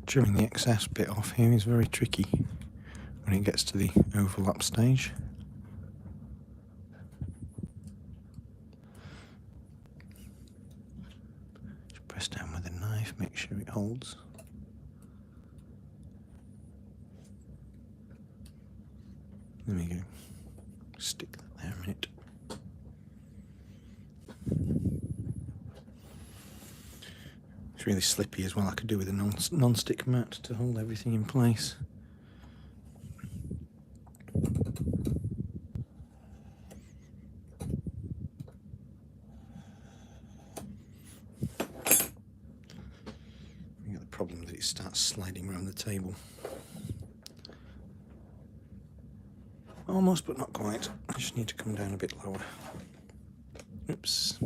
Trimming the excess bit off here is very tricky when it gets to the overlap stage. Just press down with a knife, make sure it holds. There we go. Stick that there a minute. It's really slippy as well. I could do with a non-stick mat to hold everything in place. You get the problem that it starts sliding around the table. Almost, but not quite. I just need to come down a bit lower. Oops.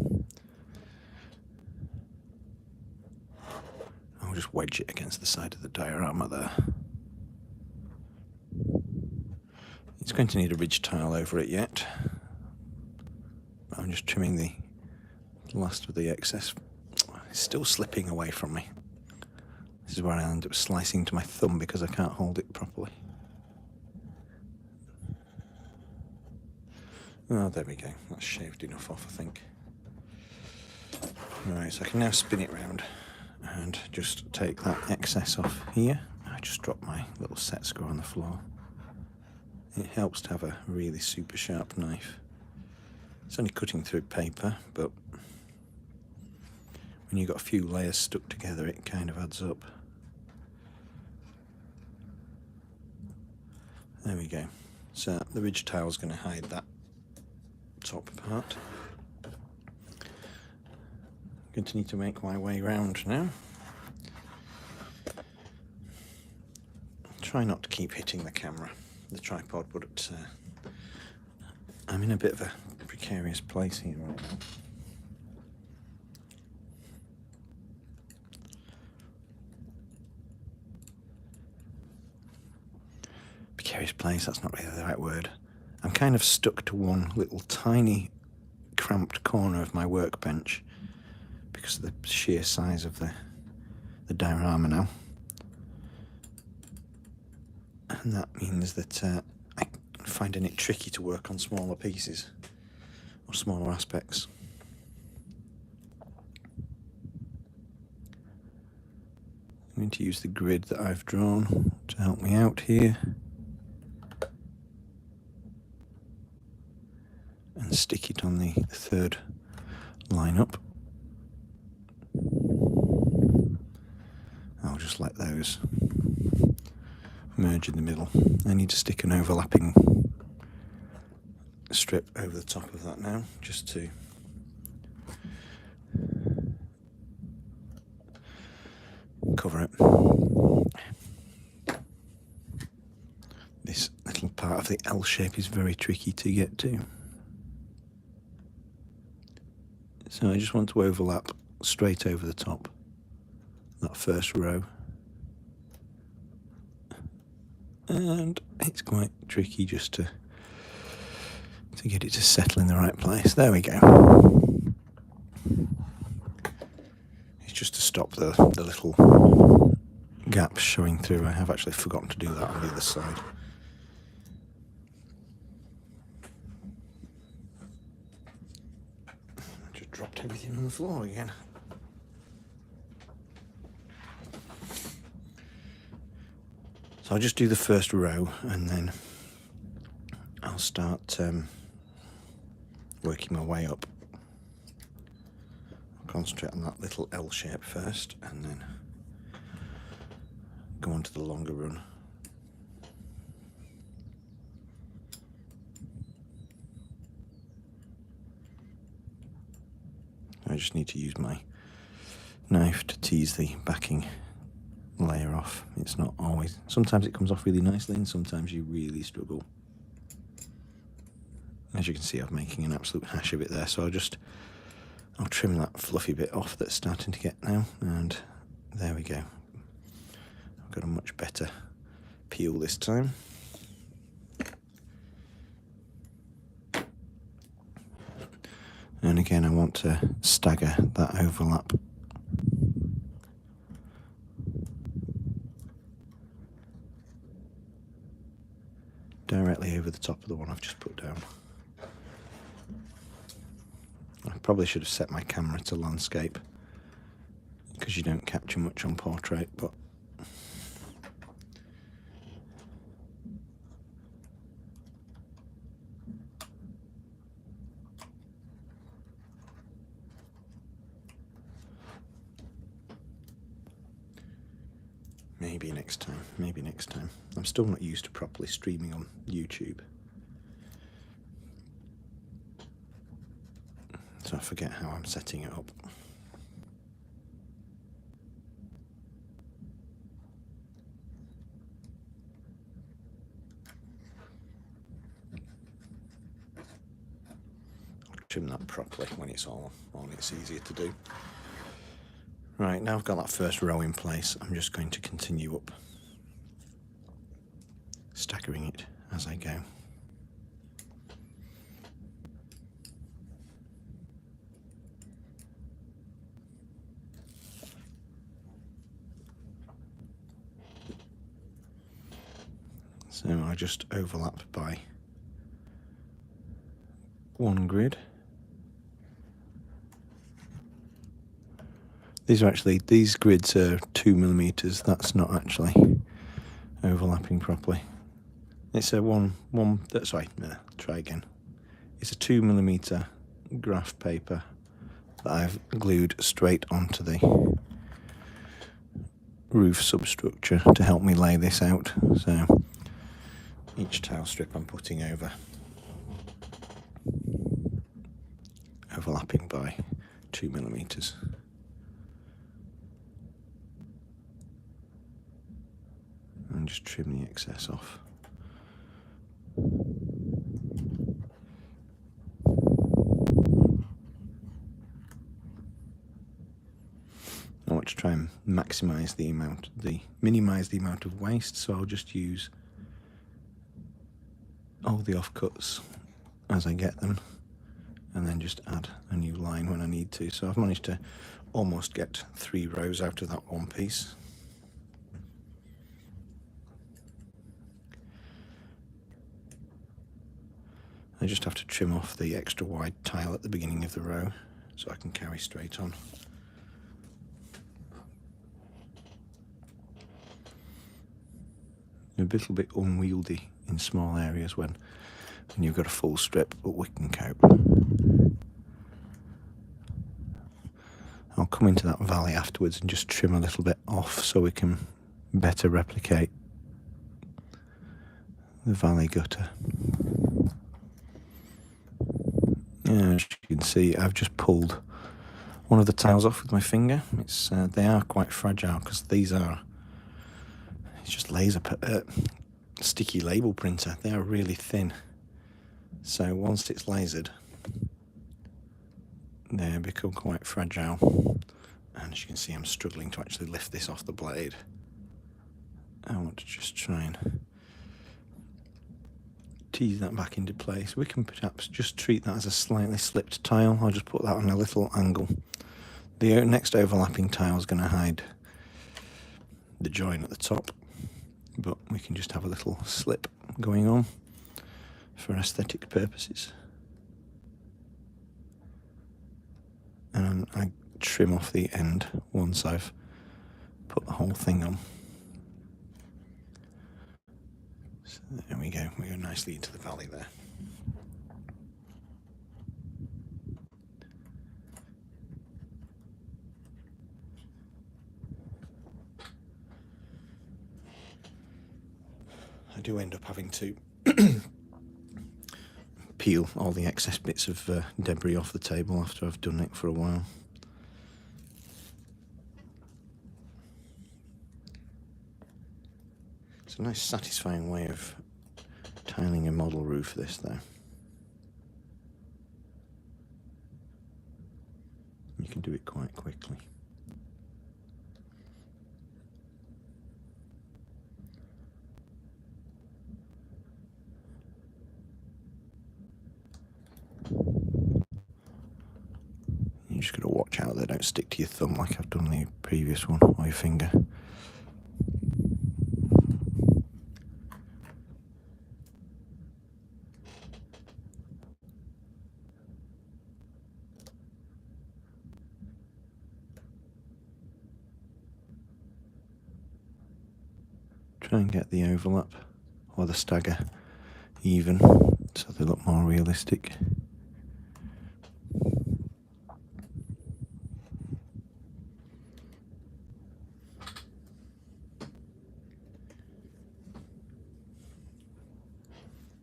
I'll just wedge it against the side of the diorama there. It's going to need a ridge tile over it yet. I'm just trimming the last of the excess. It's still slipping away from me. This is where I end up slicing to my thumb because I can't hold it properly. Oh, there we go. That's shaved enough off, I think. Right, so I can now spin it round and just take that excess off here. I just dropped my little set screw on the floor. It helps to have a really super sharp knife. It's only cutting through paper, but when you've got a few layers stuck together, it kind of adds up. There we go. So the ridge tile is going to hide that top part. I'm going to need to make my way round now. Try not to keep hitting the camera, the tripod, but I'm in a bit of a precarious place here right now. Precarious place, that's not really the right word. I'm kind of stuck to one little tiny cramped corner of my workbench because of the sheer size of the diorama now. And that means that I'm finding it tricky to work on smaller pieces or smaller aspects. I'm going to use the grid that I've drawn to help me out here. And stick it on the third line up. I'll just let those merge in the middle. I need to stick an overlapping strip over the top of that now, just to cover it. This little part of the L shape is very tricky to get to. So I just want to overlap straight over the top, that first row. And it's quite tricky just to get it to settle in the right place. There we go. It's just to stop the little gaps showing through. I have actually forgotten to do that on the other side. I just dropped everything on the floor again. So I'll just do the first row and then I'll start working my way up. I'll concentrate on that little L shape first and then go on to the longer run. I just need to use my knife to tease the backing layer off. It's not always, sometimes it comes off really nicely and sometimes you really struggle. As you can see, I'm making an absolute hash of it there, so I'll trim that fluffy bit off that's starting to get now, and there we go. I've got a much better peel this time. And again, I want to stagger that overlap. directly over the top of the one I've just put down. I probably should have set my camera to landscape, because you don't capture much on portrait, but maybe next time, maybe next time. I'm still not used to properly streaming on YouTube, so I forget how I'm setting it up. I'll trim that properly when it's all on, it's easier to do. Right, now I've got that first row in place, I'm just going to continue up, staggering it as I go. So I just overlap by one grid. These grids are 2mm, that's not actually overlapping properly. It's a try again. It's a 2mm graph paper that I've glued straight onto the roof substructure to help me lay this out. So each tile strip I'm putting over, overlapping by 2mm. And just trim the excess off. I want to try and minimise the amount of waste, so I'll just use all the offcuts as I get them, and then just add a new line when I need to. So I've managed to almost get 3 rows out of that one piece. I just have to trim off the extra wide tile at the beginning of the row so I can carry straight on. A little bit unwieldy in small areas when you've got a full strip, but we can cope. I'll come into that valley afterwards and just trim a little bit off so we can better replicate the valley gutter. As you can see, I've just pulled one of the tiles off with my finger. They are quite fragile because it's just sticky label printer. They are really thin. So once it's lasered, they become quite fragile. And as you can see, I'm struggling to actually lift this off the blade. I want to just try and tease that back into place. We can perhaps just treat that as a slightly slipped tile. I'll just put that on a little angle. The next overlapping tile is going to hide the join at the top, but we can just have a little slip going on for aesthetic purposes. And I trim off the end once I've put the whole thing on. So there we go, we go nicely into the valley there. I do end up having to peel all the excess bits of debris off the table after I've done it for a while. It's a nice satisfying way of tiling a model roof, this though. You can do it quite quickly. You just got to watch out they don't stick to your thumb like I've done the previous one, or your finger. try and get the overlap or the stagger even so they look more realistic.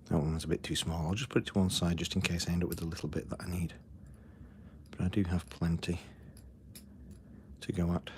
That one was a bit too small. I'll just put it to one side just in case I end up with a little bit that I need. But I do have plenty to go at.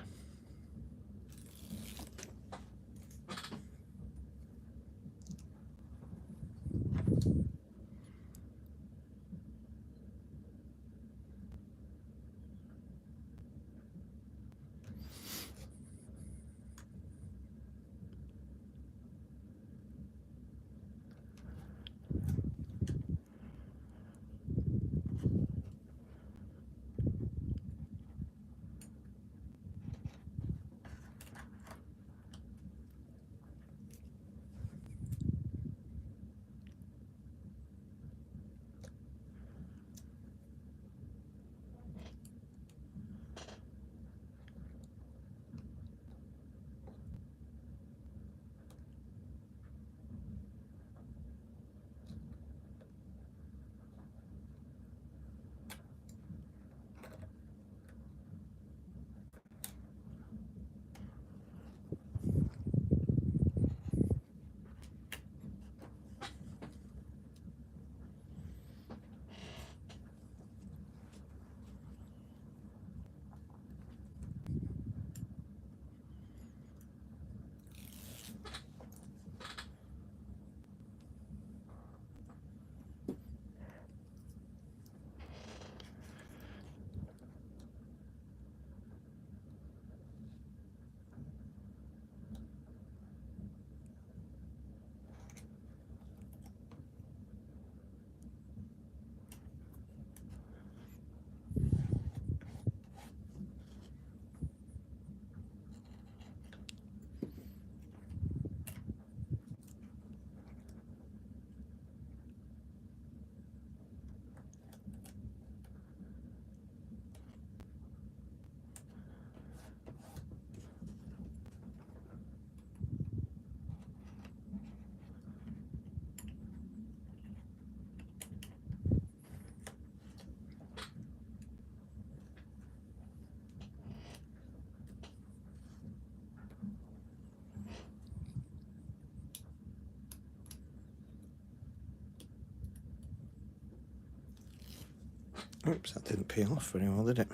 Oops, that didn't peel off very well, did it?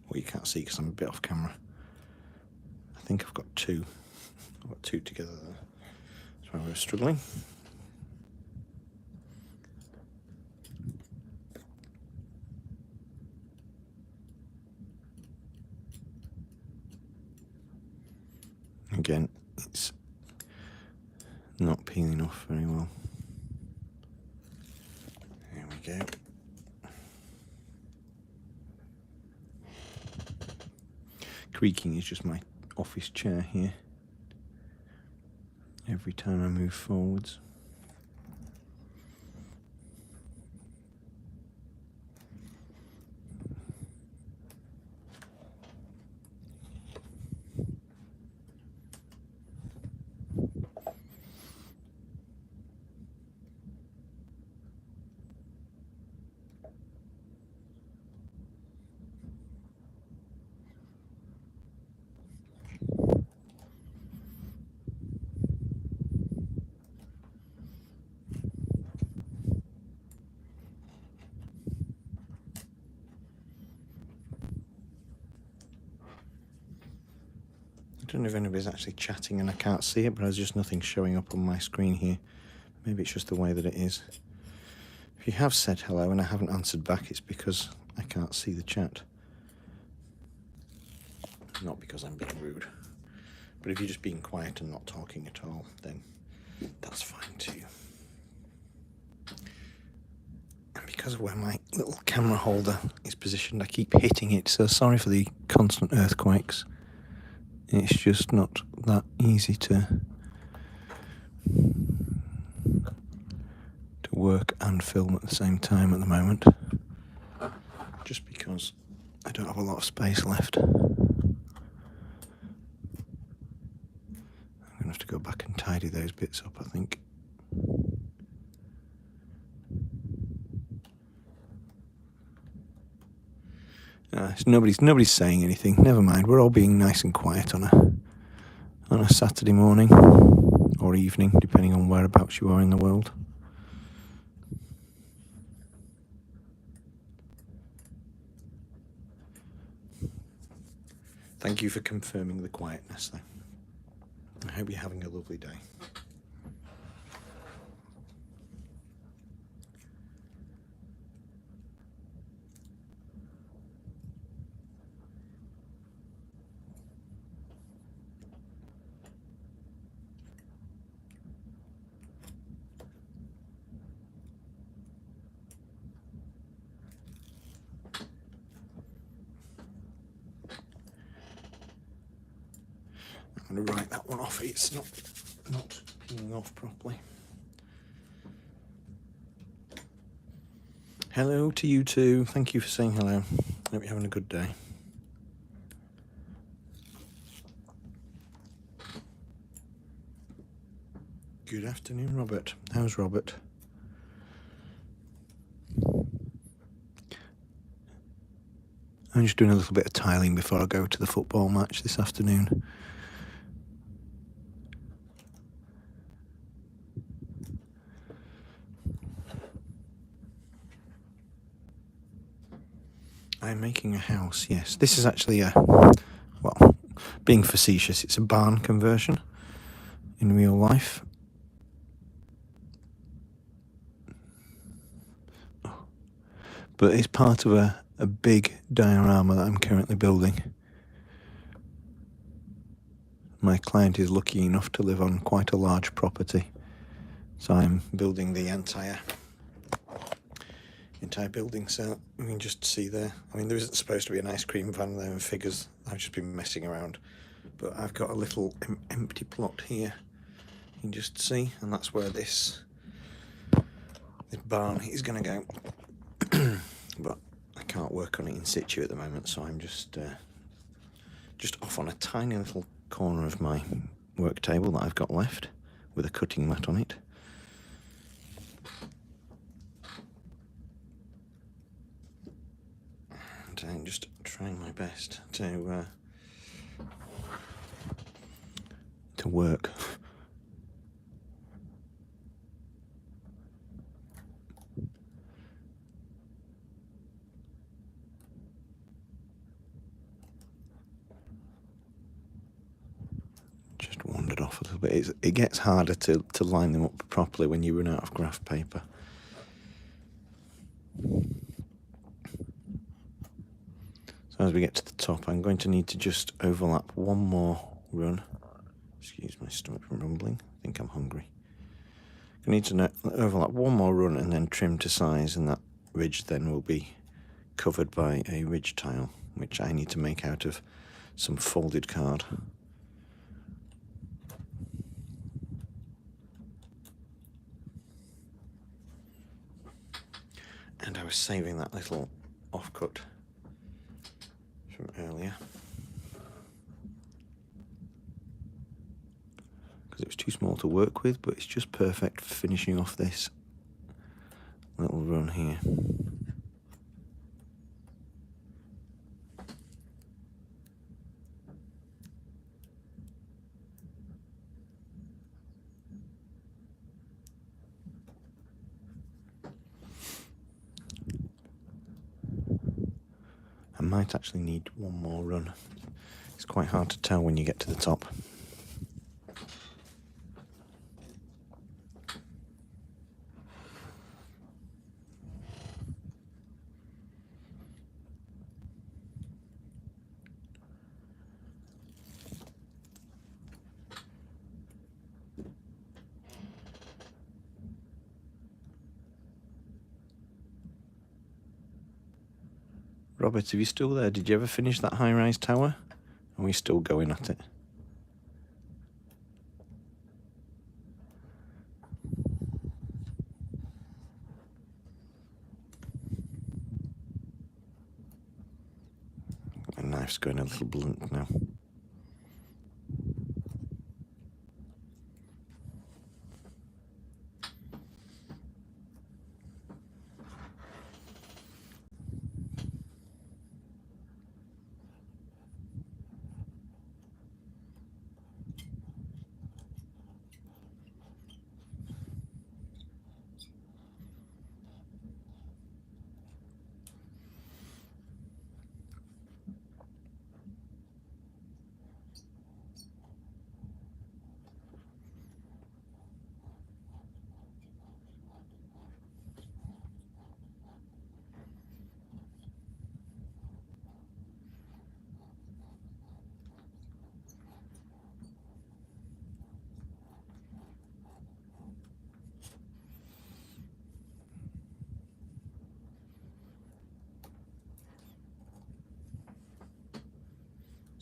Well, you can't see because I'm a bit off camera. I think I've got two. I've got two together there. That's why we were struggling. Again, it's not peeling off very well. There we go. Creaking is just my office chair here. Every time I move forwards. I don't know if anybody's actually chatting and I can't see it, but there's just nothing showing up on my screen here. Maybe it's just the way that it is. If you have said hello and I haven't answered back, it's because I can't see the chat. Not because I'm being rude. But if you're just being quiet and not talking at all, then that's fine too. And because of where my little camera holder is positioned, I keep hitting it, so sorry for the constant earthquakes. It's just not that easy to work and film at the same time at the moment, just because I don't have a lot of space left. I'm going to have to go back I can tidy those bits up, I think. Nobody's saying anything. Never mind. We're all being nice and quiet on a Saturday morning or evening, depending on whereabouts you are in the world. Thank you for confirming the quietness, though. I hope you're having a lovely day. I'm going to write that one off. It's not peeling off properly. Hello to you too. Thank you for saying hello. Hope you're having a good day. Good afternoon, Robert. How's Robert? I'm just doing a little bit of tiling before I go to the football match this afternoon. I'm making a house, yes. This is actually well, being facetious, it's a barn conversion in real life. But it's part of a big diorama that I'm currently building. My client is lucky enough to live on quite a large property, so I'm building the entire building, so you can just see there. I mean, there isn't supposed to be an ice cream van there and figures. I've just been messing around, but I've got a little empty plot here. You can just see, and that's where this barn is going to go. But I can't work on it in situ at the moment, so I'm just off on a tiny little corner of my work table that I've got left with a cutting mat on it. And I'm just trying my best to work. Just wandered off a little bit. It gets harder to line them up properly when you run out of graph paper. So as we get to the top, I'm going to need to just overlap one more run. Excuse my stomach from rumbling. I think I'm hungry. I need to overlap one more run and then trim to size, and that ridge then will be covered by a ridge tile, which I need to make out of some folded card. And I was saving that little offcut from earlier because it was too small to work with, but it's just perfect for finishing off this little run here. I might actually need one more run. It's quite hard to tell when you get to the top. Robert, are you still there? Did you ever finish that high-rise tower? Are we still going at it? My knife's going a little blunt now.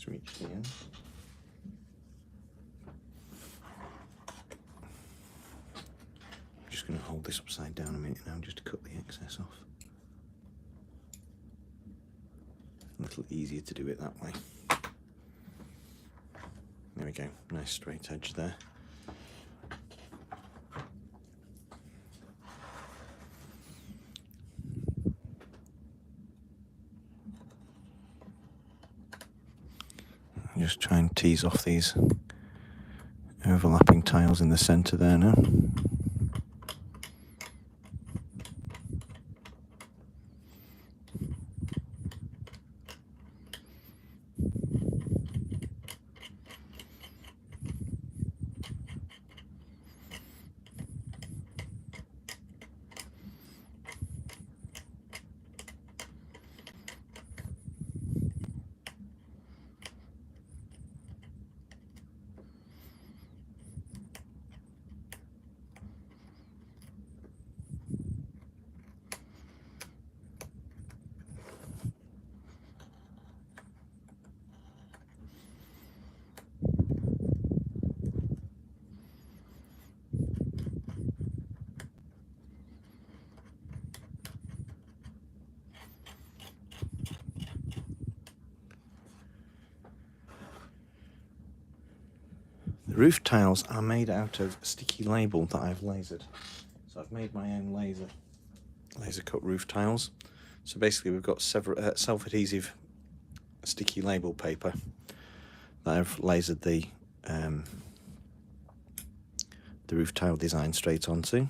Let's reach the end. I'm just going to hold this upside down a minute now just to cut the excess off. A little easier to do it that way. There we go, nice straight edge there. Just try and tease off these overlapping tiles in the centre there now. The roof tiles are made out of sticky label that I've lasered. So I've made my own laser cut roof tiles. So basically we've got self-adhesive sticky label paper that I've lasered the roof tile design straight onto.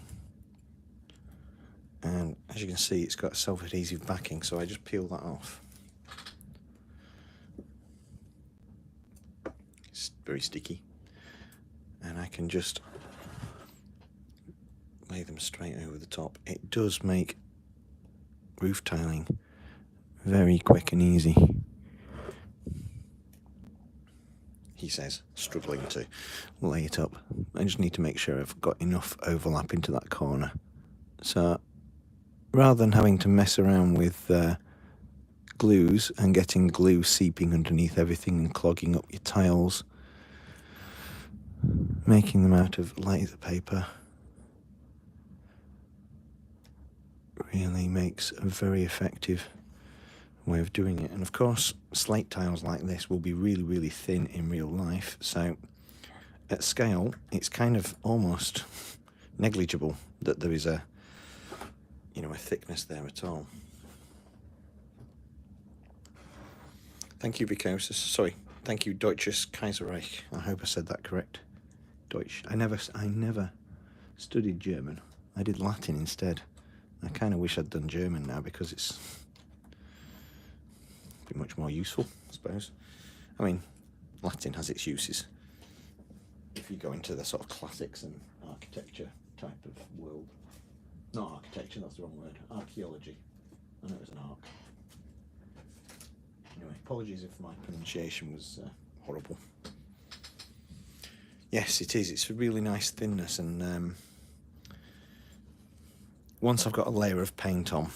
And as you can see, it's got self-adhesive backing, so I just peel that off. It's very sticky. And I can just lay them straight over the top. It does make roof tiling very quick and easy. He says, struggling to lay it up. I just need to make sure I've got enough overlap into that corner. So rather than having to mess around with glues and getting glue seeping underneath everything and clogging up your tiles, making them out of laser paper really makes a very effective way of doing it. And of course, slate tiles like this will be really, really thin in real life, so at scale it's kind of almost negligible that there is a thickness there at all. Thank you, Vicosis. Sorry, thank you, Deutsches Kaiserreich. I hope I said that correct. Deutsch. I never studied German. I did Latin instead. I kind of wish I'd done German now because it's be much more useful, I suppose. I mean, Latin has its uses if you go into the sort of classics and architecture type of world. Not architecture, that's the wrong word. Archaeology. I know it was an arc. Anyway, apologies if my pronunciation was horrible. Yes, it is. It's a really nice thinness, and once I've got a layer of paint on,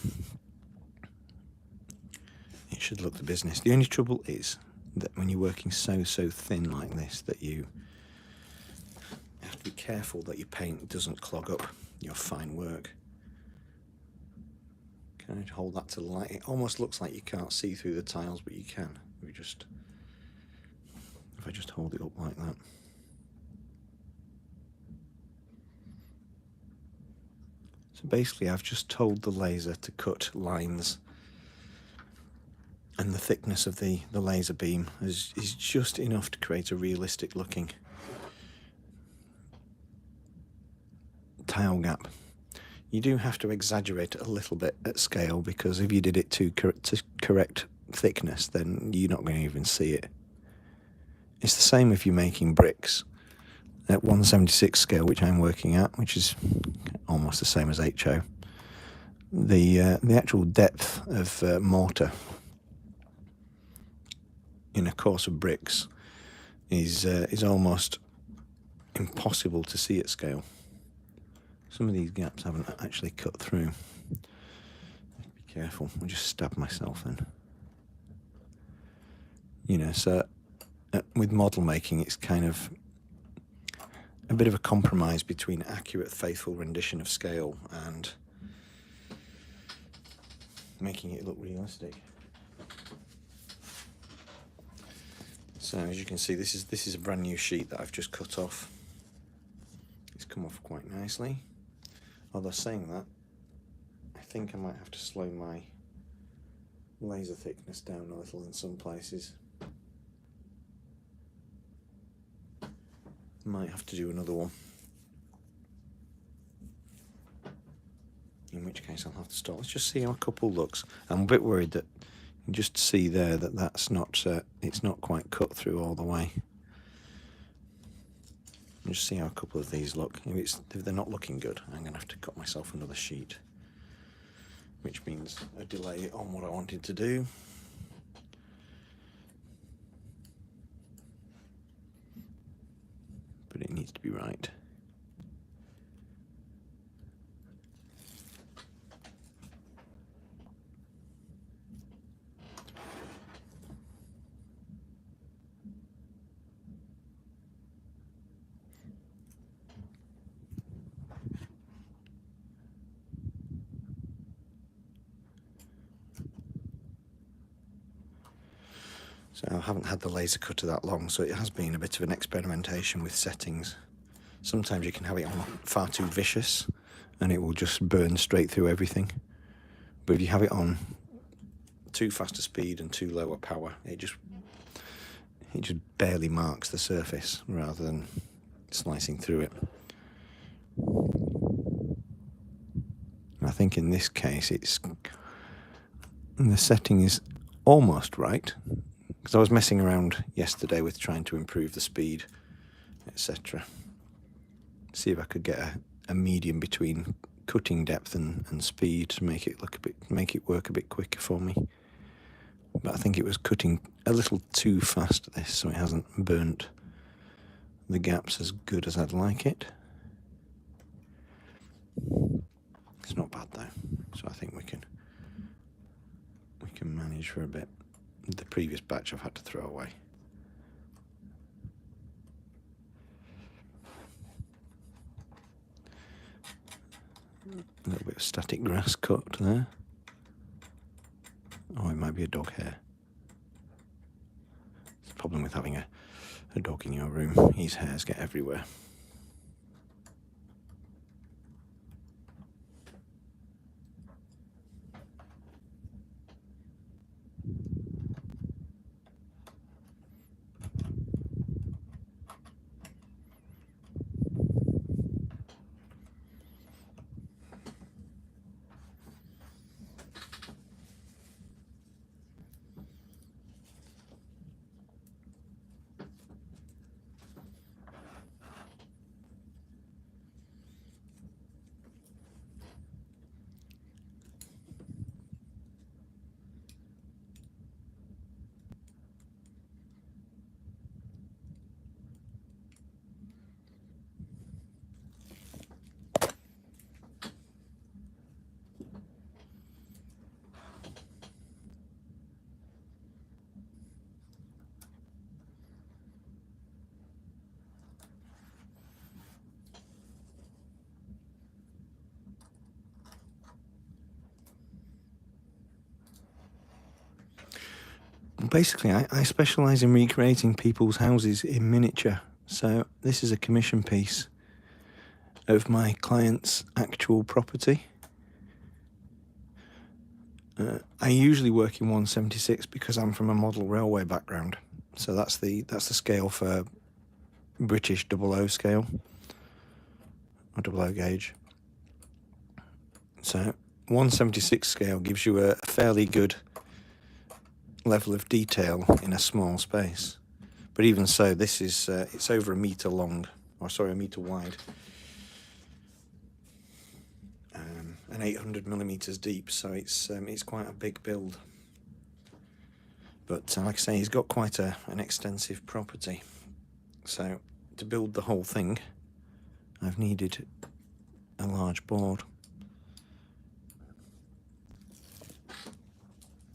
it should look the business. The only trouble is that when you're working so thin like this, that you have to be careful that your paint doesn't clog up your fine work. Can I hold that to the light? It almost looks like you can't see through the tiles, but you can. If I just hold it up like that. So basically I've just told the laser to cut lines, and the thickness of the laser beam is just enough to create a realistic looking tile gap. You do have to exaggerate it a little bit at scale, because if you did it to correct thickness, then you're not going to even see it. It's the same if you're making bricks. At 1/76 scale, which I'm working at, which is almost the same as HO, the actual depth of mortar in a course of bricks is almost impossible to see at scale. Some of these gaps haven't actually cut through. Be careful, I'll just stab myself then. So with model making, it's kind of a bit of a compromise between accurate, faithful rendition of scale and making it look realistic. So as you can see, this is a brand new sheet that I've just cut off. It's come off quite nicely. Although saying that, I think I might have to slow my laser thickness down a little in some places. Might have to do another one. In which case I'll have to stop. Let's just see how a couple looks. I'm a bit worried that you can just see there that that's not it's not quite cut through all the way. Just see how a couple of these look. If they're not looking good, I'm going to have to cut myself another sheet, which means a delay on what I wanted to do. But it needs to be right. So I haven't had the laser cutter that long, so it has been a bit of an experimentation with settings. Sometimes you can have it on far too vicious and it will just burn straight through everything. But if you have it on too fast a speed and too low a power, it just barely marks the surface rather than slicing through it. I think in this case the setting is almost right, because I was messing around yesterday with trying to improve the speed, etc. See if I could get a medium between cutting depth and speed to make it work a bit quicker for me. But I think it was cutting a little too fast, this, so it hasn't burnt the gaps as good as I'd like it. It's not bad though, so I think we can manage for a bit. The previous batch I've had to throw away. A little bit of static grass cut there. Oh, it might be a dog hair. It's the problem with having a dog in your room. His hairs get everywhere. Basically, I specialise in recreating people's houses in miniature. So this is a commission piece of my client's actual property. I usually work in 1/76 because I'm from a model railway background. So that's the scale for British 00 scale, or 00 gauge. So 1/76 scale gives you a fairly good level of detail in a small space. But even so, this is it's over a metre long, or sorry, a metre wide, and 800 millimetres deep. So it's quite a big build. But like I say, he's got quite an extensive property. So to build the whole thing, I've needed a large board.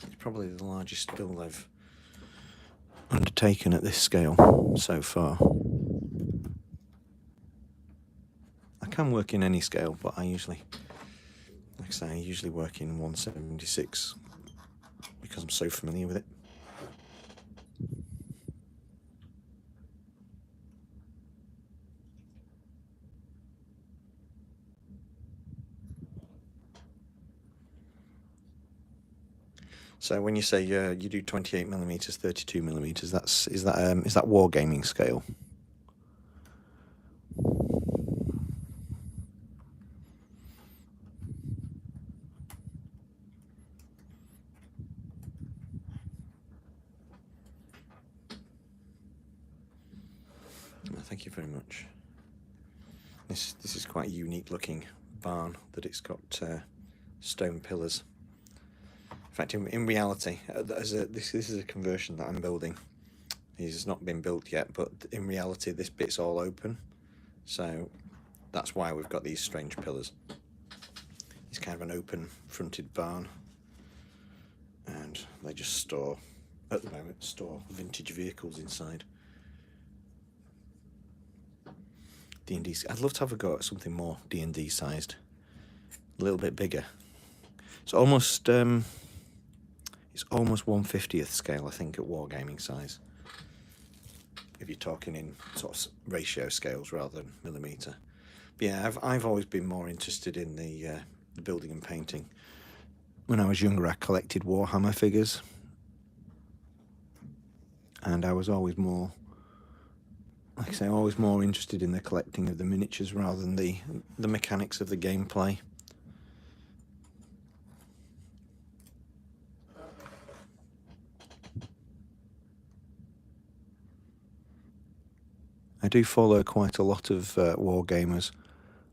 It's probably the largest build I've undertaken at this scale so far. I can work in any scale, but I usually, like I say, I usually work in 1/76 because I'm so familiar with it. So when you say you do 28mm, 32mm, is that wargaming scale? Thank you very much. This is quite a unique looking barn that it's got stone pillars. In fact, in reality, this is a conversion that I'm building. It's not been built yet, but in reality this bit's all open, so that's why we've got these strange pillars. It's kind of an open fronted barn, and they just store, at the moment, vintage vehicles inside. D&D, I'd love to have a go at something more D&D sized, a little bit bigger. It's almost 1/50th scale, I think, at wargaming size, if you're talking in sort of ratio scales rather than millimetre. But yeah, I've always been more interested in the building and painting. When I was younger, I collected Warhammer figures, and I was always more, like I say, always more interested in the collecting of the miniatures rather than the mechanics of the gameplay. I do follow quite a lot of wargamers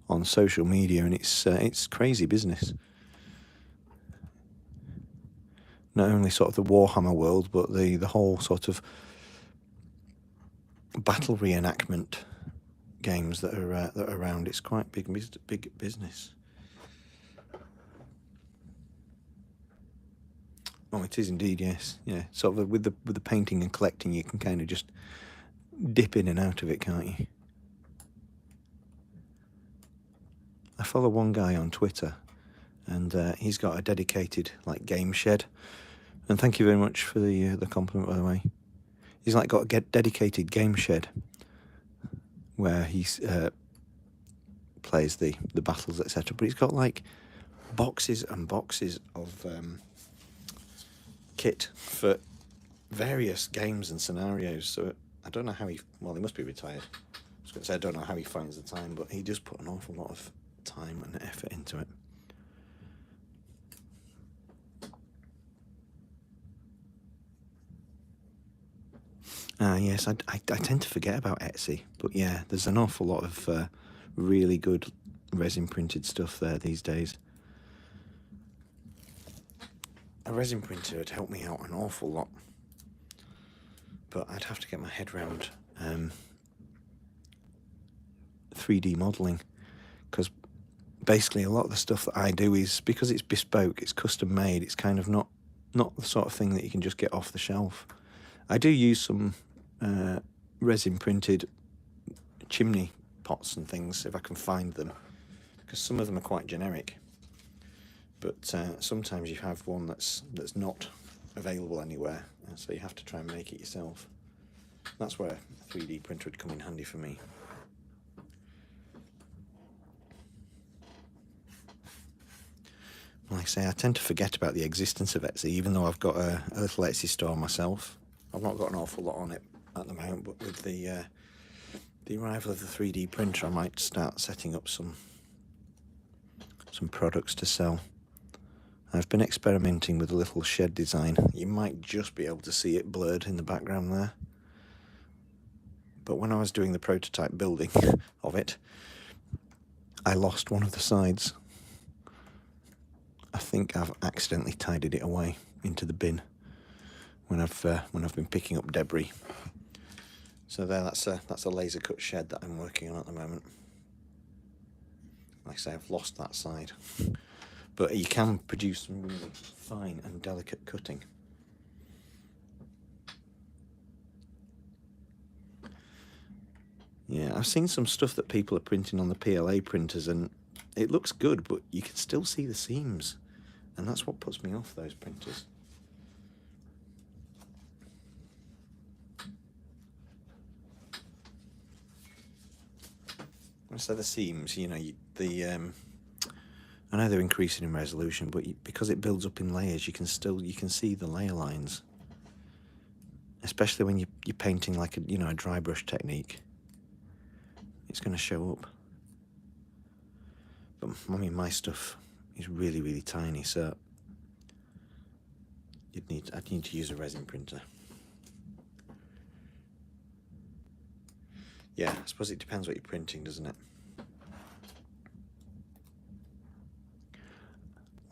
on social media, and it's crazy business. Not only sort of the Warhammer world, but the whole sort of battle reenactment games that are around. It's quite big business. Oh, it is indeed, yes. Yeah, sort of with the painting and collecting, you can kind of just dip in and out of it, can't you? I follow one guy on Twitter, and he's got a dedicated game shed. And thank you very much for the compliment, by the way. He's got a dedicated game shed where he plays the battles, etc. But he's got boxes and boxes of kit for various games and scenarios. So I don't know how he must be retired. I was going to say I don't know how he finds the time, but he does put an awful lot of time and effort into it. Yes, I tend to forget about Etsy, but yeah, there's an awful lot of really good resin printed stuff there these days. A resin printer would help me out an awful lot, but I'd have to get my head around 3D modelling, because basically a lot of the stuff that I do is, because it's bespoke, it's custom made, it's kind of not the sort of thing that you can just get off the shelf. I do use some resin printed chimney pots and things if I can find them, because some of them are quite generic, but sometimes you have one that's not available anywhere, so you have to try and make it yourself. That's where a 3D printer would come in handy for me. Like I say, I tend to forget about the existence of Etsy, even though I've got a little Etsy store myself. I've not got an awful lot on it at the moment, but with the arrival of the 3D printer, I might start setting up some products to sell. I've been experimenting with a little shed design. You might just be able to see it blurred in the background there. But when I was doing the prototype building of it, I lost one of the sides. I think I've accidentally tidied it away into the bin when I've been picking up debris. So that's a laser cut shed that I'm working on at the moment. Like I say, I've lost that side, but you can produce some really fine and delicate cutting. Yeah, I've seen some stuff that people are printing on the PLA printers and it looks good, but you can still see the seams. And that's what puts me off those printers. So the seams, you know, I know they're increasing in resolution, but because it builds up in layers, you can see the layer lines. Especially when you're painting like a dry brush technique, it's going to show up. But I mean, my stuff is really, really tiny, so I'd need to use a resin printer. Yeah, I suppose it depends what you're printing, doesn't it?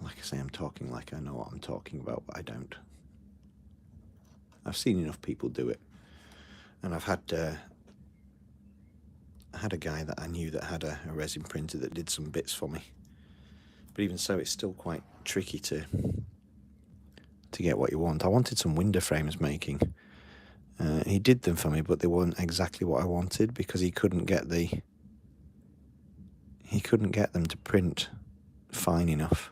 Like I say, I'm talking like I know what I'm talking about, but I don't. I've seen enough people do it, and I had a guy that I knew that had a resin printer that did some bits for me. But even so, it's still quite tricky to get what you want. I wanted some window frames making. He did them for me, but they weren't exactly what I wanted because he couldn't get them to print fine enough.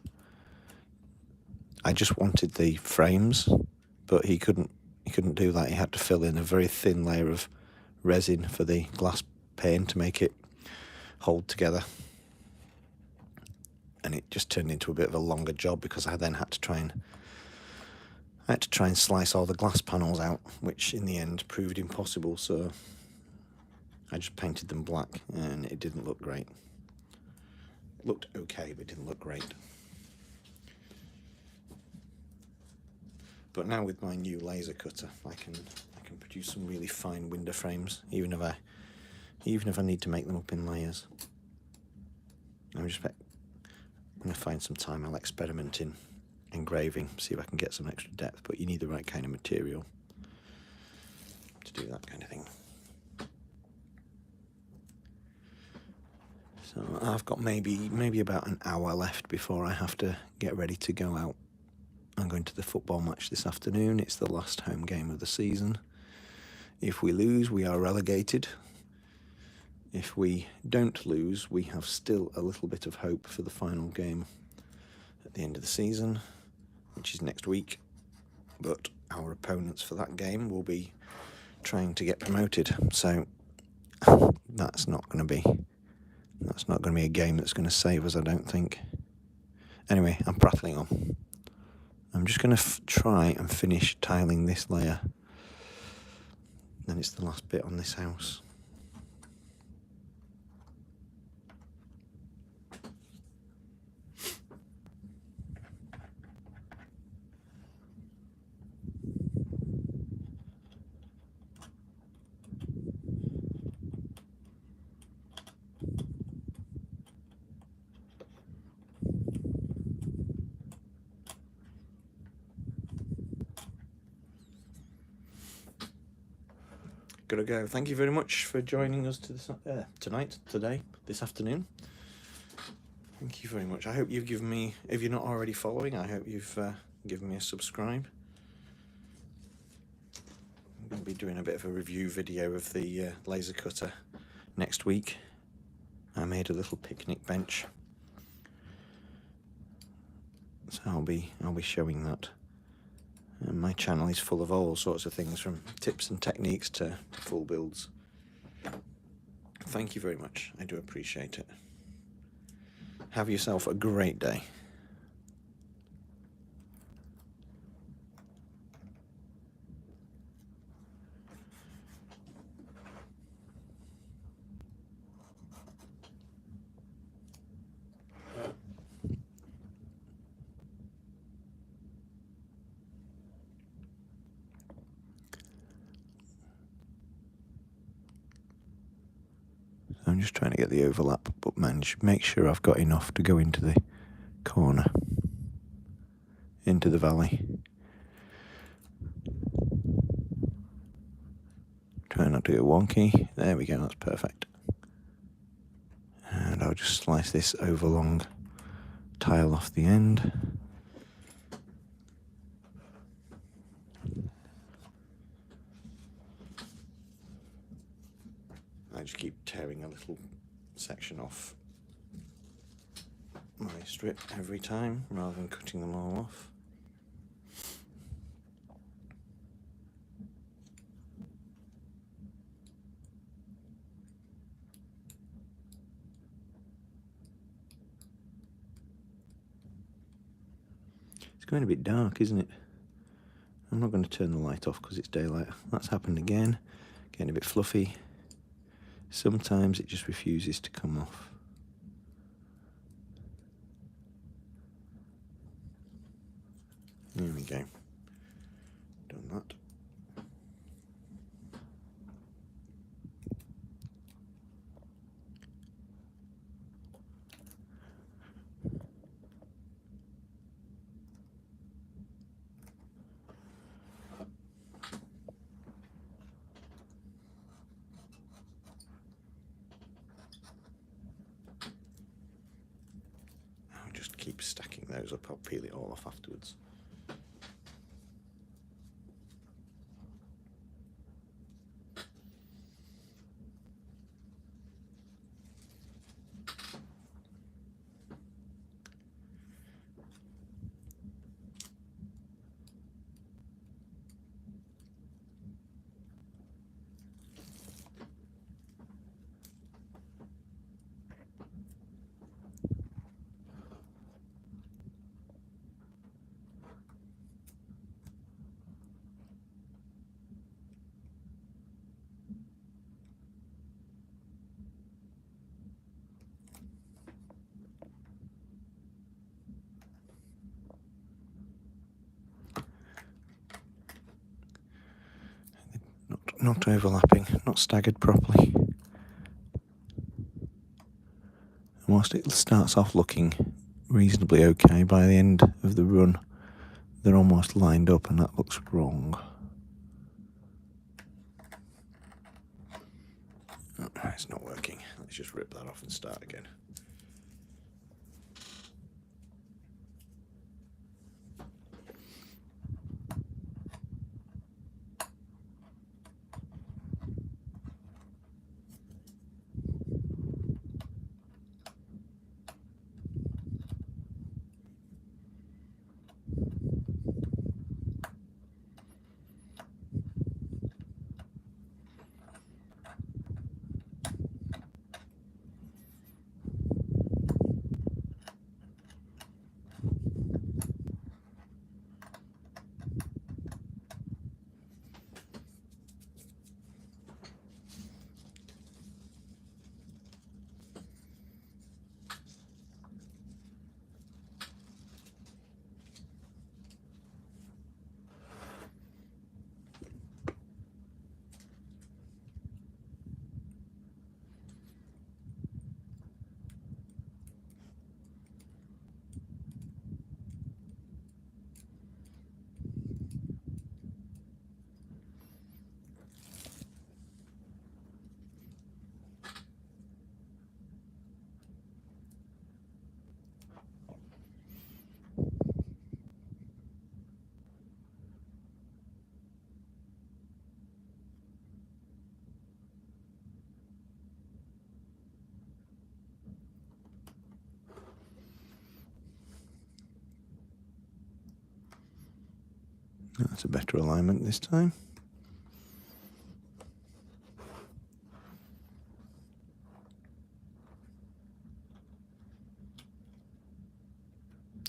I just wanted the frames, but he couldn't do that. He had to fill in a very thin layer of resin for the glass pane to make it hold together. And it just turned into a bit of a longer job because I then had to try and slice all the glass panels out, which in the end proved impossible, so I just painted them black and it didn't look great. It looked okay, but it didn't look great. But now with my new laser cutter, I can produce some really fine window frames, even if I need to make them up in layers. I'm going to find some time. I'll experiment in engraving, see if I can get some extra depth, but you need the right kind of material to do that kind of thing. So I've got maybe about an hour left before I have to get ready to go out. I'm going to the football match this afternoon. It's the last home game of the season. If we lose, we are relegated. If we don't lose, we have still a little bit of hope for the final game at the end of the season, which is next week. But our opponents for that game will be trying to get promoted. So that's not going to be a game that's going to save us, I don't think. Anyway, I'm prattling on. I'm just going to try and finish tiling this layer. Then it's the last bit on this house. Gotta go. Thank you very much for joining us this afternoon. Thank you very much. I hope you've given me, if you're not already following, I hope you've given me a subscribe. I'm going to be doing a bit of a review video of the laser cutter next week. I made a little picnic bench, so I'll be showing that. And my channel is full of all sorts of things, from tips and techniques to full builds. Thank you very much. I do appreciate it. Have yourself a great day. I'm just trying to get the overlap, but make sure I've got enough to go into the corner, into the valley. Try not to go wonky. There we go, that's perfect. And I'll just slice this overlong tile off the end. I just keep little section off my strip every time rather than cutting them all off. It's going a bit dark, isn't it? I'm not going to turn the light off because it's daylight. That's happened again. Getting a bit fluffy. Sometimes it just refuses to come off. There we go. Done that. I'll just keep stacking those up. I'll peel it all off afterwards. Not overlapping, not staggered properly. And whilst it starts off looking reasonably okay, by the end of the run they're almost lined up and that looks wrong. Oh, it's not working. Let's just rip that off and start again. That's a better alignment this time.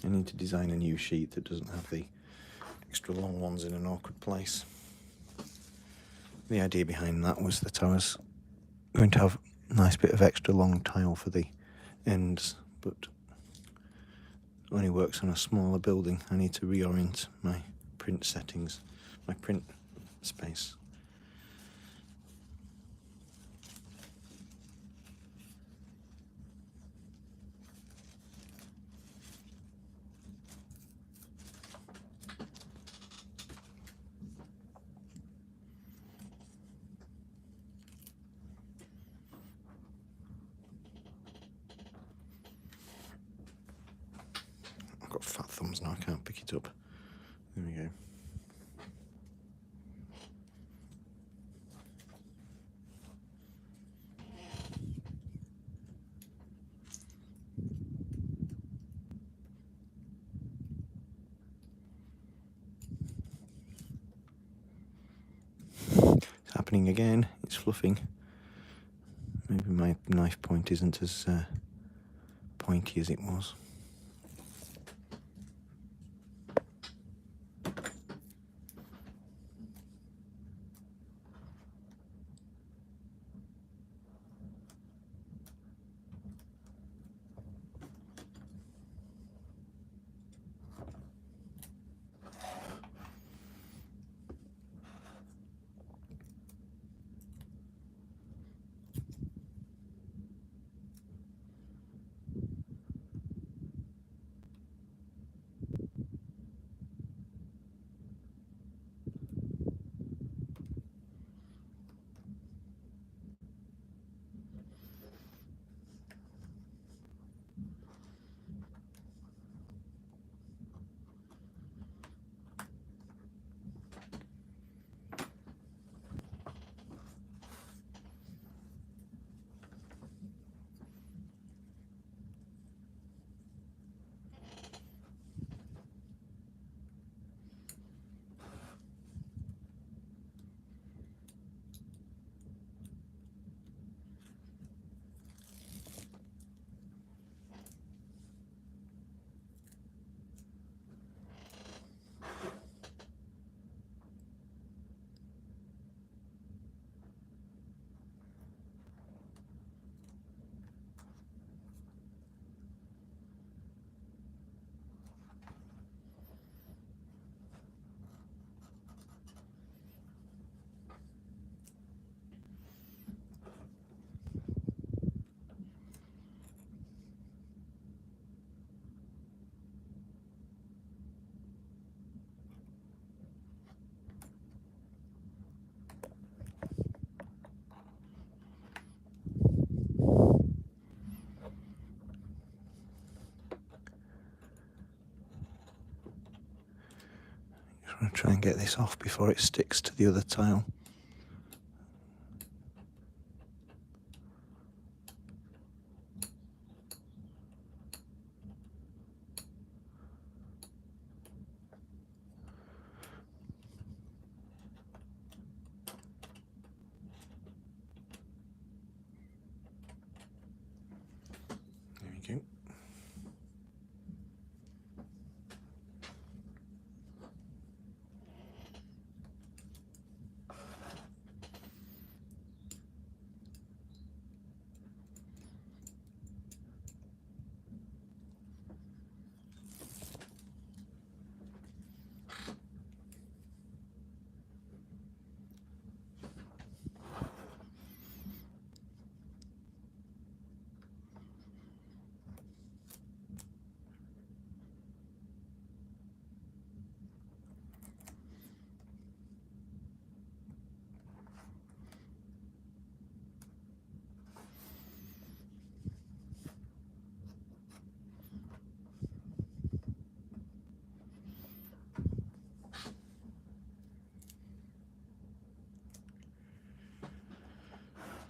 I need to design a new sheet that doesn't have the extra long ones in an awkward place. The idea behind that was that I was going to have a nice bit of extra long tile for the ends, but it only works on a smaller building. I need to reorient my print settings, my print space. I've got fat thumbs now, I can't pick it up. There we go. happening again. It's fluffing. Maybe my knife point isn't as pointy as it was. Just want to try and get this off before it sticks to the other tile. There we go.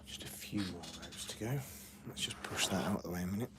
Just a few more rows to go. Let's just push that out of the way a minute.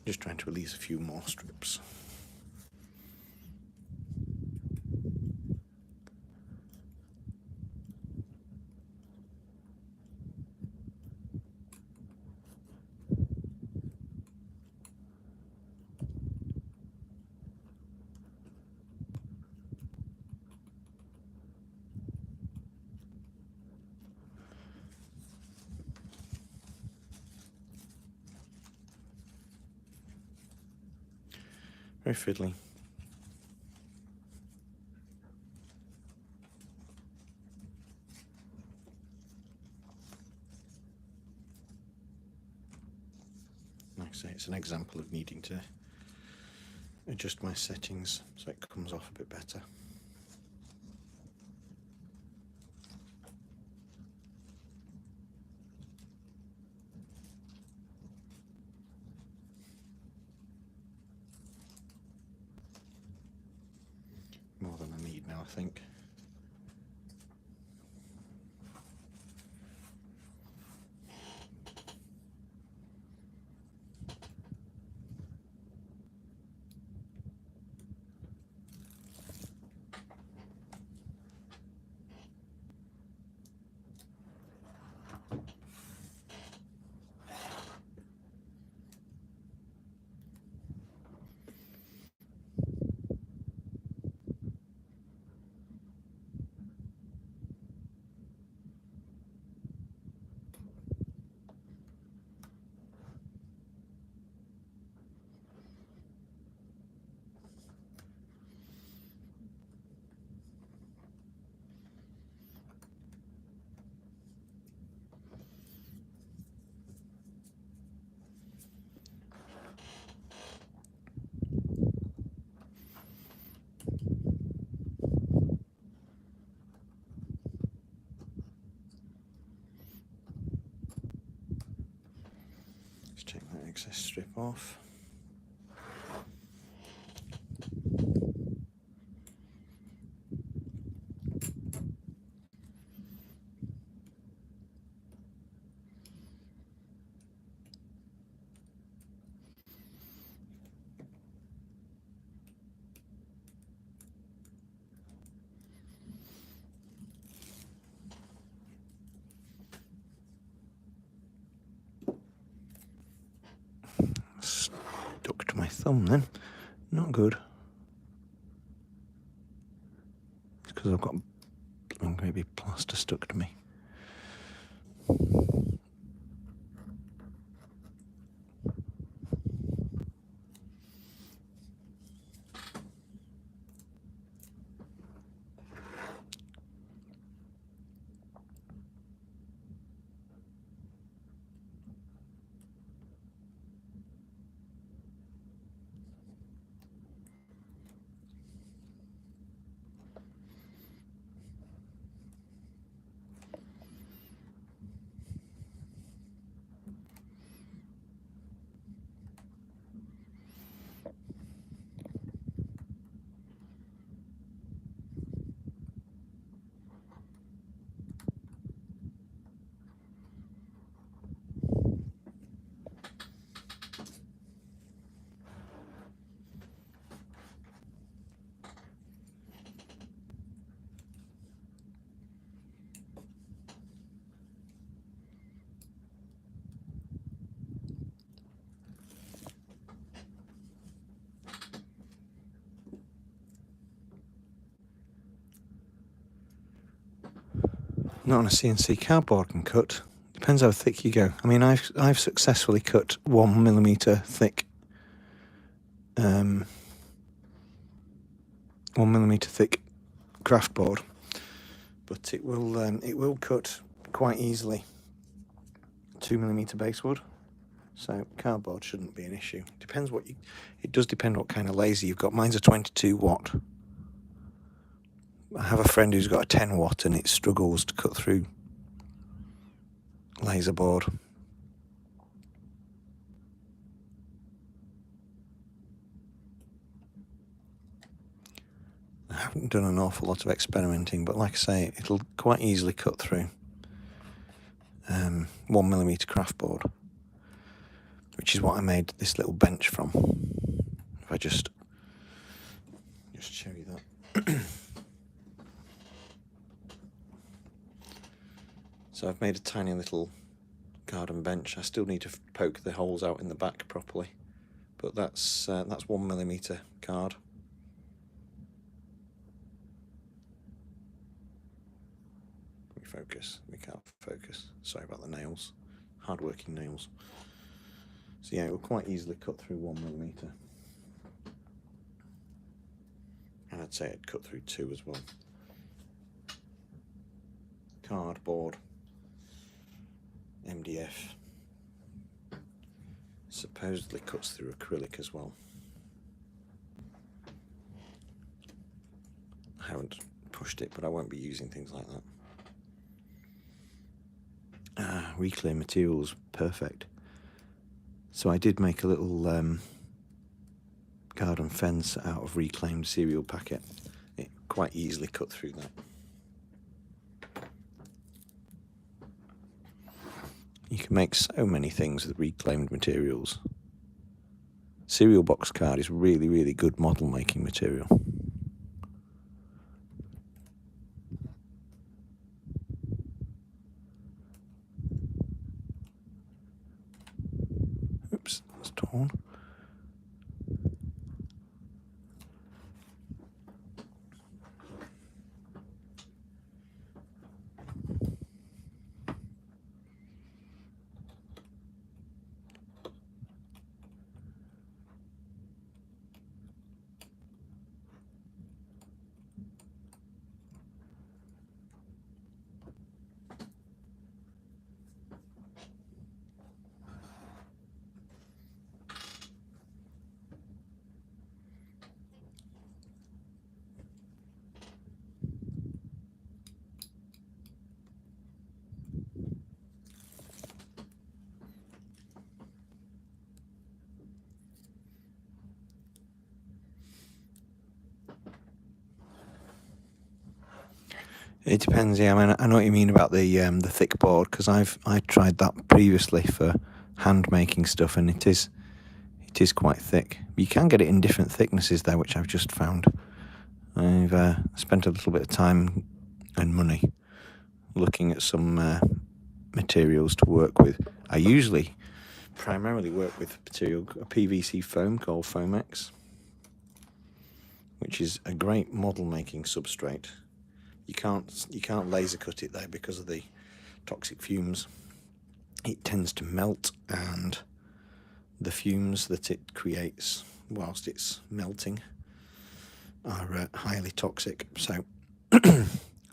Just trying to release a few more strips. Very fiddly. like I say, it's an example of needing to adjust my settings so it comes off a bit better. More than I need now, I think. Let's take that excess strip off. Stuck to my thumb then. Not good. It's because I've got maybe plaster stuck to me. Not on a CNC cardboard can cut. Depends how thick you go. I mean, I've successfully cut 1mm thick, 1mm thick craft board, but it will cut quite easily 2mm basewood. So cardboard shouldn't be an issue. Depends what it does depend what kind of laser you've got. Mine's a 22 watt. I have a friend who's got a 10 watt and it struggles to cut through laser board. I haven't done an awful lot of experimenting, but like I say, it'll quite easily cut through 1mm craft board, which is what I made this little bench from. If I just show you that. So I've made a tiny little garden bench. I still need to poke the holes out in the back properly, but that's 1mm card. Focus. We can't focus. Sorry about the nails. Hard-working nails. So yeah, it will quite easily cut through 1mm. And I'd say it'd cut through 2 as well. Cardboard, MDF, supposedly cuts through acrylic as well. I haven't pushed it, but I won't be using things like that. Reclaim materials, perfect. So I did make a little garden fence out of reclaimed cereal packet. It quite easily cut through that. You can make so many things with reclaimed materials. Cereal box card is really, really good model making material. Oops, that's torn. It depends. Yeah, I mean, I know what you mean about the thick board, because I tried that previously for hand making stuff, and it is quite thick. You can get it in different thicknesses though, which I've just found. I've spent a little bit of time and money looking at some materials to work with. I usually primarily work with a PVC foam called Foamex, which is a great model making substrate. You can't laser cut it though because of the toxic fumes. It tends to melt, and the fumes that it creates whilst it's melting are highly toxic. So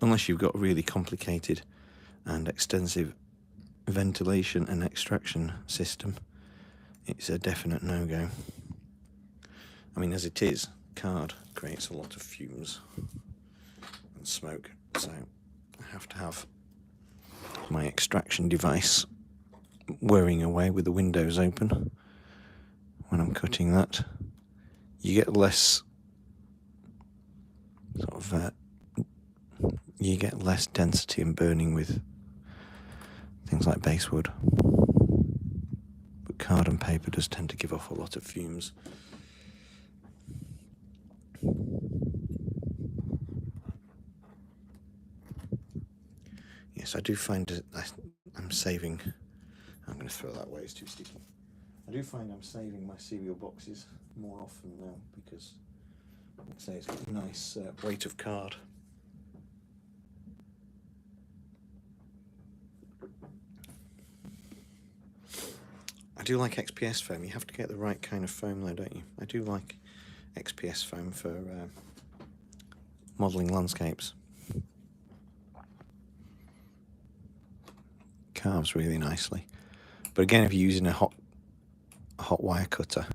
unless you've got a really complicated and extensive ventilation and extraction system, it's a definite no-go. I mean, as it is, card creates a lot of fumes and smoke, so I have to have my extraction device whirring away with the windows open when I'm cutting that. You get less you get less density and burning with things like basswood, but card and paper does tend to give off a lot of fumes. Yes, I do find that I'm saving. I'm going to throw that away, it's too sticky. I do find I'm saving my cereal boxes more often now because, like I say, it's got a nice weight of card. I do like XPS foam. You have to get the right kind of foam though, don't you? I do like XPS foam for modelling landscapes. Carves really nicely. But again, if you're using a hot wire cutter,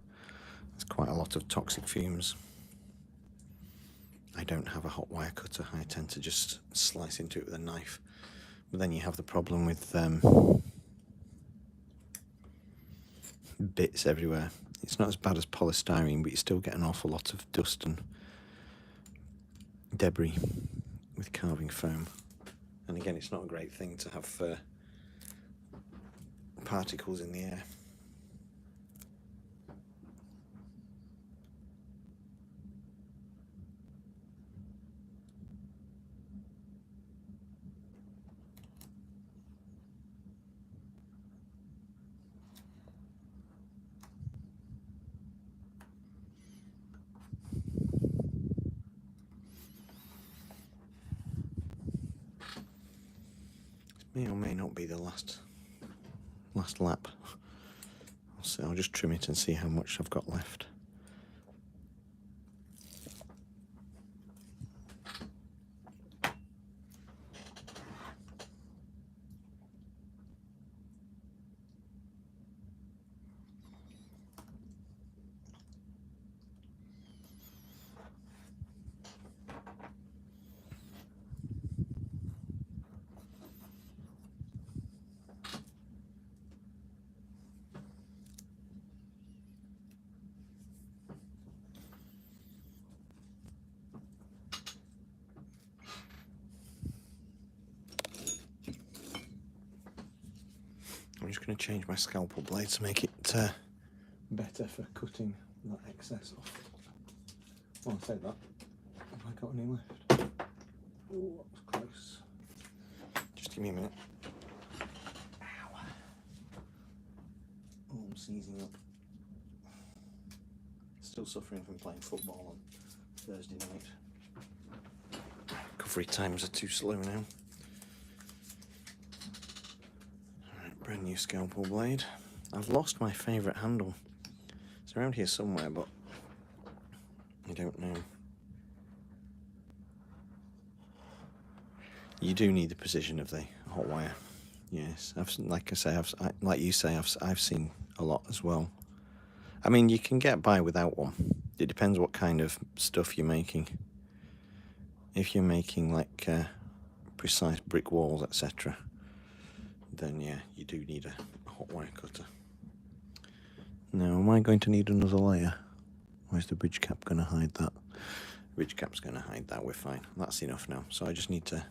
there's quite a lot of toxic fumes. I don't have a hot wire cutter. I tend to just slice into it with a knife. But then you have the problem with bits everywhere. It's not as bad as polystyrene, but you still get an awful lot of dust and debris with carving foam. And again, it's not a great thing to have particles in the air. May or may not be the last lap. I'll just trim it and see how much I've got left. just going to change my scalpel blade to make it better for cutting that excess off. Well, I say that. Have I got any left? Oh, that was close. Just give me a minute. Ow. Oh, I'm seizing up. Still suffering from playing football on Thursday night. Recovery times are too slow now. Alright, brand new scalpel blade. I've lost my favourite handle. It's around here somewhere, but I don't know. You do need the precision of the hot wire. Yes, like you say, I've seen a lot as well. I mean, you can get by without one. It depends what kind of stuff you're making. If you're making like precise brick walls, etc., then yeah, you do need a hot wire cutter. Now, am I going to need another layer? Or is the bridge cap going to hide that? Bridge cap's going to hide that, we're fine. That's enough now. So I just need to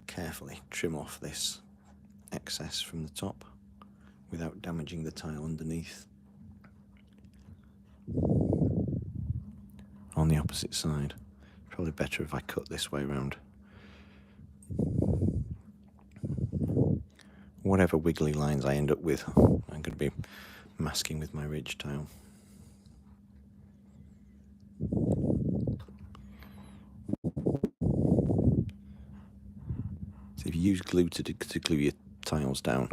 carefully trim off this excess from the top without damaging the tile underneath. On the opposite side. Probably better if I cut this way around. Whatever wiggly lines I end up with, I'm going to be masking with my ridge tile. So if you use glue to glue your tiles down,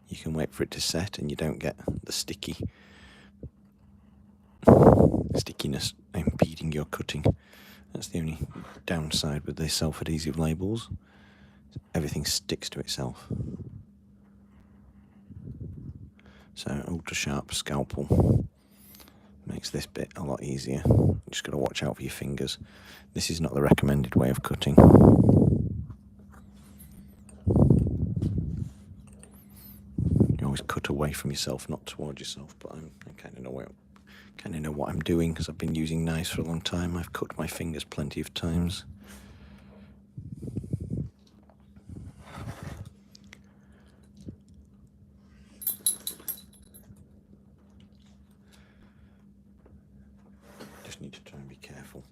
you can wait for it to set and you don't get the stickiness impeding your cutting. That's the only downside with the self-adhesive labels. Everything sticks to itself. So ultra sharp scalpel makes this bit a lot easier. You just got to watch out for your fingers. This is not the recommended way of cutting. You always cut away from yourself, not toward yourself. But I kind of know what I'm doing because I've been using knives for a long time. I've cut my fingers plenty of times. Just need to try and be careful.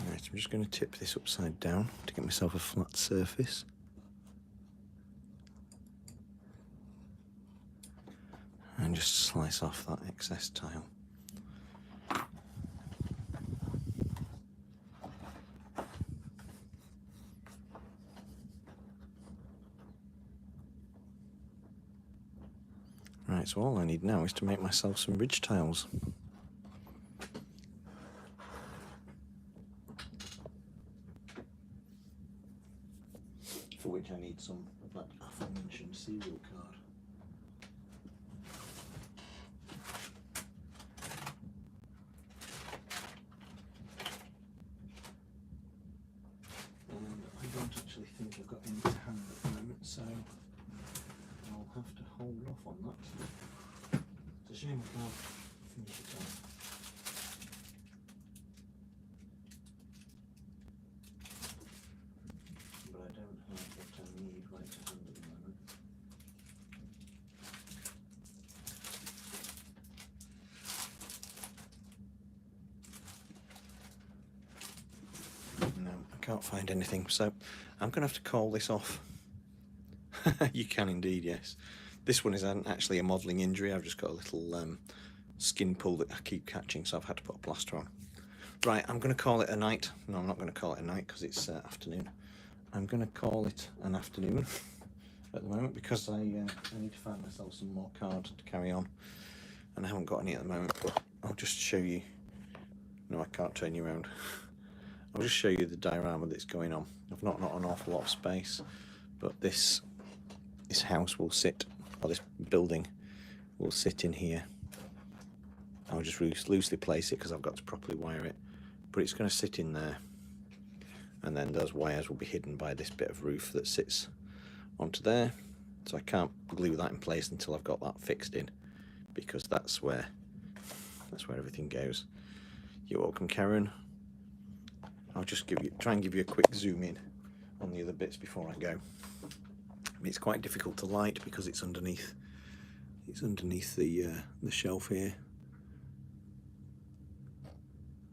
Right, I'm just going to tip this upside down to get myself a flat surface. And just slice off that excess tile. Right, so all I need now is to make myself some ridge tiles. For which I need some of that aforementioned serial card. And I don't actually think I've got any to hand at the moment, so I'll have to hold off on that. It's a shame I can't finish it off. But I don't have what I need right to hand at the moment. No, I can't find anything, so I'm going to have to call this off. You can indeed, yes. This one isn't actually a modelling injury. I've just got a little skin pull that I keep catching, so I've had to put a plaster on. Right, I'm going to call it a night. No, I'm not going to call it a night because it's afternoon. I'm going to call it an afternoon at the moment because I need to find myself some more cards to carry on. And I haven't got any at the moment, but I'll just show you. No, I can't turn you around. I'll just show you the diorama that's going on. I've not an awful lot of space, but this house will sit, or this building will sit in here. I'll just loosely place it because I've got to properly wire it, but it's going to sit in there, and then those wires will be hidden by this bit of roof that sits onto there. So I can't glue that in place until I've got that fixed in, because that's where everything goes. You're welcome, Karen. I'll just try and give you a quick zoom in on the other bits before I go. I mean, it's quite difficult to light because it's underneath. It's underneath the shelf here.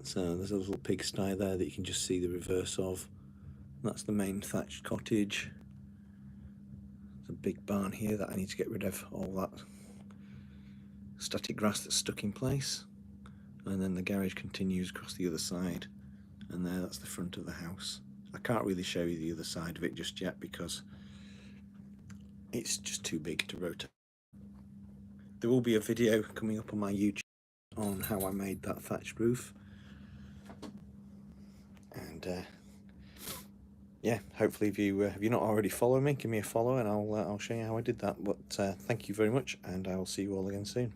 So there's a little pigsty there that you can just see the reverse of. That's the main thatched cottage. There's a big barn here that I need to get rid of all that static grass that's stuck in place. And then the garage continues across the other side. And there, that's the front of the house. I can't really show you the other side of it just yet because it's just too big to rotate. There will be a video coming up on my YouTube on how I made that thatched roof. And yeah, hopefully if you're not already following me, give me a follow and I'll show you how I did that. But thank you very much, and I will see you all again soon.